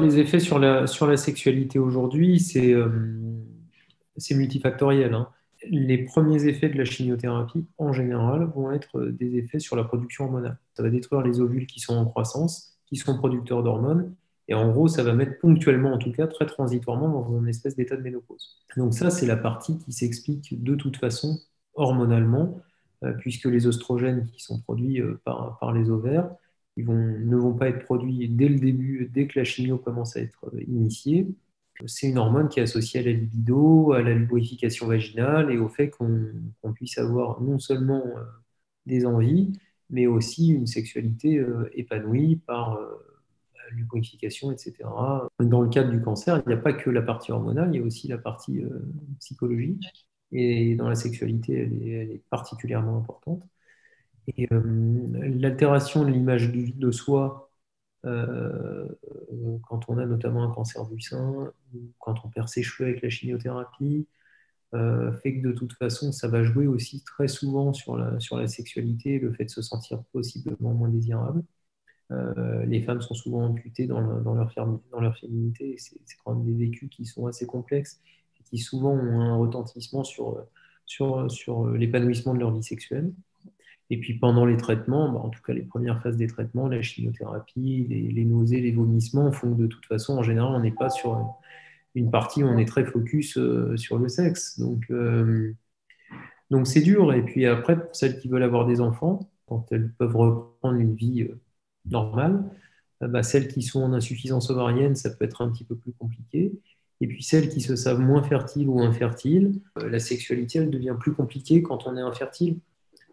les effets sur la sexualité aujourd'hui, c'est multifactoriel, hein. Les premiers effets de la chimiothérapie, en général, vont être des effets sur la production hormonale. Ça va détruire les ovules qui sont en croissance, qui sont producteurs d'hormones, et en gros, ça va mettre ponctuellement, en tout cas, très transitoirement, dans une espèce d'état de ménopause. Donc ça, c'est la partie qui s'explique de toute façon hormonalement, puisque les oestrogènes qui sont produits par les ovaires, ne vont pas être produits dès le début, dès que la chimio commence à être initiée. C'est une hormone qui est associée à la libido, à la lubrification vaginale et au fait qu'on puisse avoir non seulement des envies, mais aussi une sexualité épanouie par lubrification, etc. Dans le cadre du cancer, il n'y a pas que la partie hormonale, il y a aussi la partie psychologique. Et dans la sexualité, elle est particulièrement importante. Et l'altération de l'image de soi, euh, quand on a notamment un cancer du sein, ou quand on perd ses cheveux avec la chimiothérapie, fait que de toute façon, ça va jouer aussi très souvent sur la sexualité, le fait de se sentir possiblement moins désirable. Les femmes sont souvent amputées dans leur féminité, et c'est quand même des vécus qui sont assez complexes et qui souvent ont un retentissement sur l'épanouissement de leur vie sexuelle. Et puis pendant les traitements, bah, en tout cas les premières phases des traitements, la chimiothérapie, les nausées, les vomissements font que de toute façon, en général, on n'est pas sur une partie où on est très focus sur le sexe. Donc c'est dur. Et puis après, pour celles qui veulent avoir des enfants, quand elles peuvent reprendre une vie normale, bah, celles qui sont en insuffisance ovarienne, ça peut être un petit peu plus compliqué. Et puis celles qui se savent moins fertiles ou infertiles, la sexualité, elle devient plus compliquée quand on est infertile.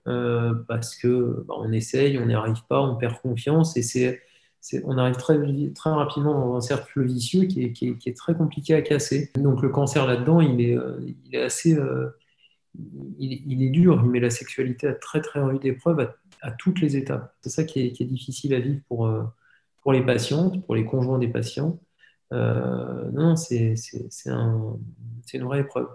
Parce que bah, on essaye, on n'y arrive pas, on perd confiance et on arrive très rapidement dans un cercle vicieux qui est très compliqué à casser. Donc le cancer là-dedans, il est assez, il est dur, il met la sexualité à très très rude épreuve à toutes les étapes. C'est ça qui est difficile à vivre pour les patientes, pour les conjoints des patients. Non, c'est une vraie épreuve.